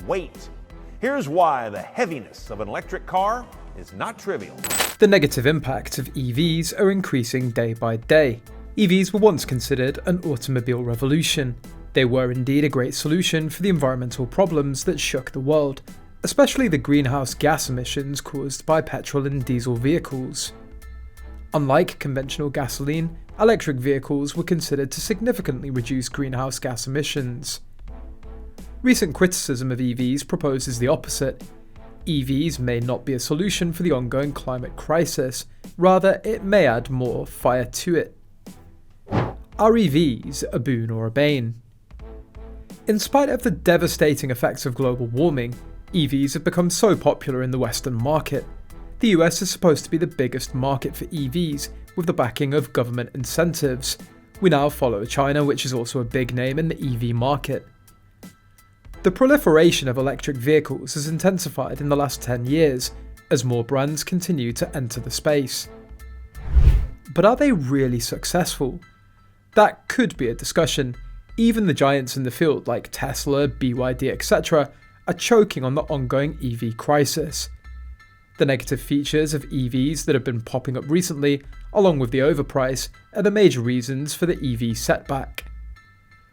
weight. Here's why the heaviness of an electric car is not trivial. The negative impacts of EVs are increasing day by day. EVs were once considered an automobile revolution. They were indeed a great solution for the environmental problems that shook the world, especially the greenhouse gas emissions caused by petrol and diesel vehicles. Unlike conventional gasoline, electric vehicles were considered to significantly reduce greenhouse gas emissions. Recent criticism of EVs proposes the opposite. EVs may not be a solution for the ongoing climate crisis, rather it may add more fire to it. Are EVs a boon or a bane? In spite of the devastating effects of global warming, EVs have become so popular in the Western market. The US is supposed to be the biggest market for EVs, with the backing of government incentives. We now follow China, which is also a big name in the EV market. The proliferation of electric vehicles has intensified in the last 10 years, as more brands continue to enter the space. But are they really successful? That could be a discussion. Even the giants in the field like Tesla, BYD, etc. are choking on the ongoing EV crisis. The negative features of EVs that have been popping up recently, along with the overprice, are the major reasons for the EV setback.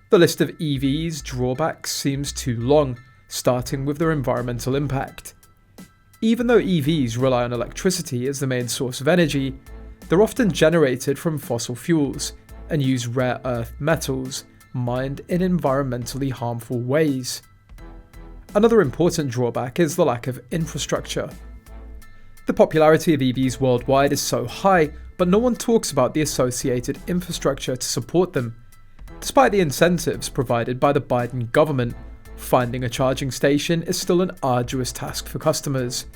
The list of EVs' drawbacks seems too long, starting with their environmental impact. Even though EVs rely on electricity as the main source of energy, they're often generated from fossil fuels and use rare earth metals, mined in environmentally harmful ways. Another important drawback is the lack of infrastructure. The popularity of EVs worldwide is so high, but no one talks about the associated infrastructure to support them. Despite the incentives provided by the Biden government, finding a charging station is still an arduous task for customers.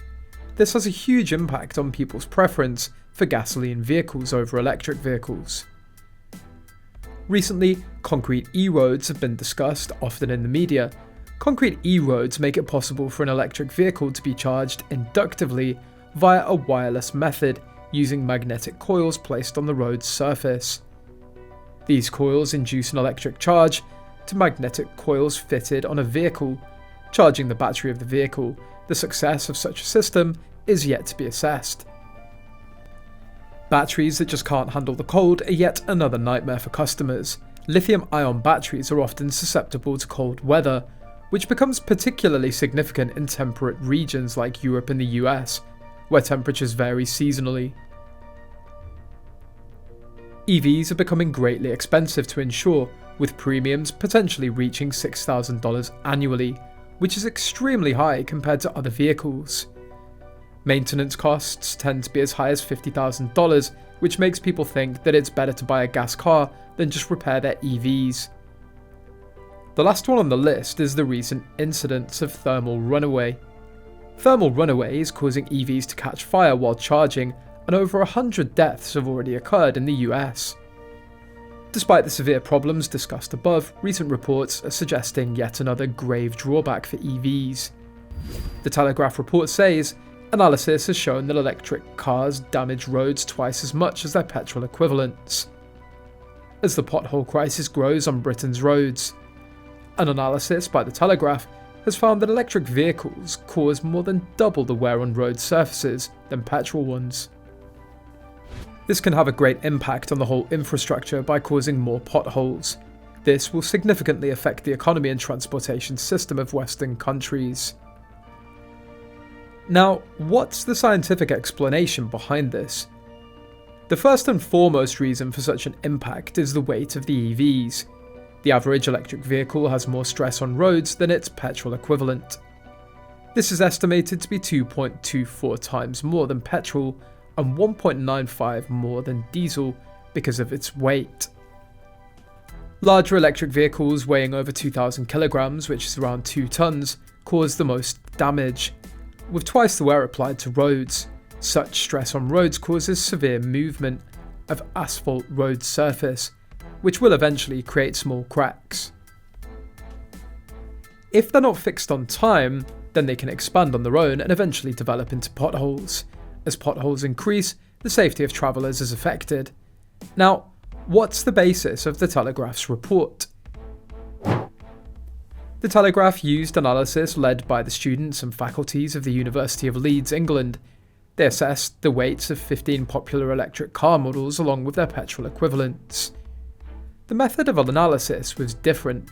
This has a huge impact on people's preference for gasoline vehicles over electric vehicles. Recently, concrete e-roads have been discussed, often in the media. Concrete e-roads make it possible for an electric vehicle to be charged inductively via a wireless method using magnetic coils placed on the road's surface. These coils induce an electric charge to magnetic coils fitted on a vehicle, charging the battery of the vehicle. The success of such a system is yet to be assessed. Batteries that just can't handle the cold are yet another nightmare for customers. Lithium-ion batteries are often susceptible to cold weather, which becomes particularly significant in temperate regions like Europe and the US, where temperatures vary seasonally. EVs are becoming greatly expensive to insure, with premiums potentially reaching $6,000 annually, which is extremely high compared to other vehicles. Maintenance costs tend to be as high as $50,000, which makes people think that it's better to buy a gas car than just repair their EVs. The last one on the list is the recent incidents of thermal runaway. Thermal runaway is causing EVs to catch fire while charging, and over 100 deaths have already occurred in the US. Despite the severe problems discussed above, recent reports are suggesting yet another grave drawback for EVs. The Telegraph report says, analysis has shown that electric cars damage roads twice as much as their petrol equivalents. As the pothole crisis grows on Britain's roads, an analysis by the Telegraph has found that electric vehicles cause more than double the wear on road surfaces than petrol ones. This can have a great impact on the whole infrastructure by causing more potholes. This will significantly affect the economy and transportation system of Western countries. Now, what's the scientific explanation behind this? The first and foremost reason for such an impact is the weight of the EVs. The average electric vehicle has more stress on roads than its petrol equivalent. This is estimated to be 2.24 times more than petrol and 1.95 more than diesel because of its weight. Larger electric vehicles weighing over 2,000 kilograms, which is around 2 tons, cause the most damage. With twice the wear applied to roads, such stress on roads causes severe movement of asphalt road surface, which will eventually create small cracks. If they're not fixed on time, then they can expand on their own and eventually develop into potholes. As potholes increase, the safety of travellers is affected. Now, what's the basis of the Telegraph's report? The Telegraph used analysis led by the students and faculties of the University of Leeds, England. They assessed the weights of 15 popular electric car models along with their petrol equivalents. The method of analysis was different.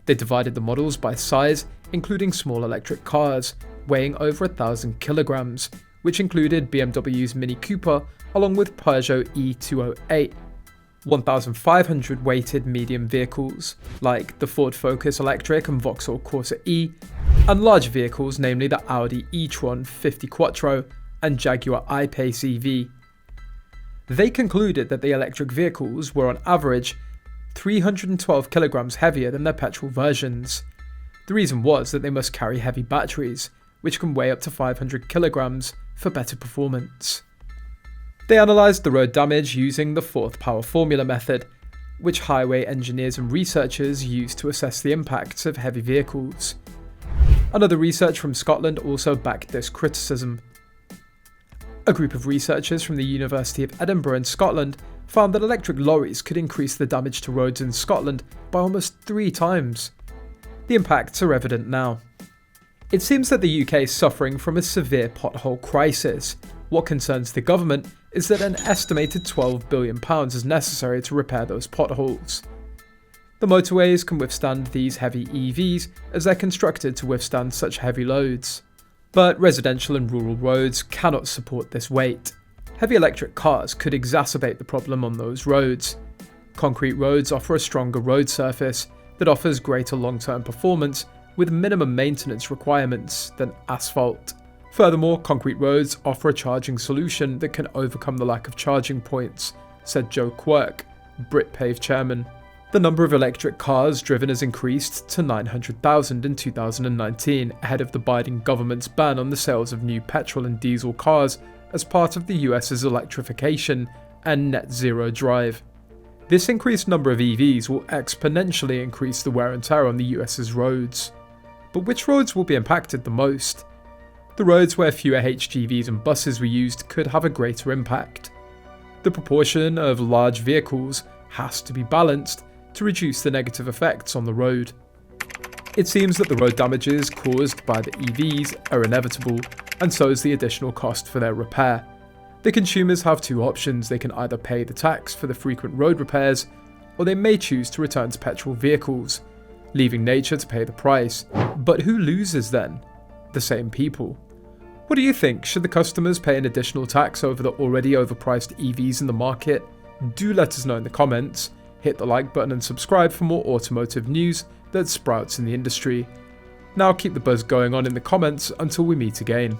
They divided the models by size, including small electric cars, weighing over 1,000 kilograms, which included BMW's Mini Cooper along with Peugeot E208, 1,500 weighted medium vehicles, like the Ford Focus Electric and Vauxhall Corsa E, and large vehicles, namely the Audi e-tron 50 Quattro and Jaguar I-Pace EV. They concluded that the electric vehicles were on average 312 kilograms heavier than their petrol versions. The reason was that they must carry heavy batteries, which can weigh up to 500 kilograms for better performance. They analysed the road damage using the fourth power formula method, which highway engineers and researchers use to assess the impacts of heavy vehicles. Another research from Scotland also backed this criticism. A group of researchers from the University of Edinburgh in Scotland found that electric lorries could increase the damage to roads in Scotland by almost 3 times. The impacts are evident now. It seems that the UK is suffering from a severe pothole crisis. What concerns the government is that an estimated £12 billion is necessary to repair those potholes. The motorways can withstand these heavy EVs as they're constructed to withstand such heavy loads. But residential and rural roads cannot support this weight. Heavy electric cars could exacerbate the problem on those roads. Concrete roads offer a stronger road surface that offers greater long-term performance with minimum maintenance requirements than asphalt. Furthermore, concrete roads offer a charging solution that can overcome the lack of charging points, said Joe Quirk, BritPave chairman. The number of electric cars driven has increased to 900,000 in 2019, ahead of the Biden government's ban on the sales of new petrol and diesel cars as part of the US's electrification and net zero drive. This increased number of EVs will exponentially increase the wear and tear on the US's roads. But which roads will be impacted the most? The roads where fewer HGVs and buses were used could have a greater impact. The proportion of large vehicles has to be balanced to reduce the negative effects on the road. It seems that the road damages caused by the EVs are inevitable, and so is the additional cost for their repair. The consumers have 2 options: they can either pay the tax for the frequent road repairs, or they may choose to return to petrol vehicles, leaving nature to pay the price. But who loses then? The same people. What do you think? Should the customers pay an additional tax over the already overpriced EVs in the market? Do let us know in the comments. Hit the like button and subscribe for more automotive news that sprouts in the industry. Now keep the buzz going on in the comments until we meet again.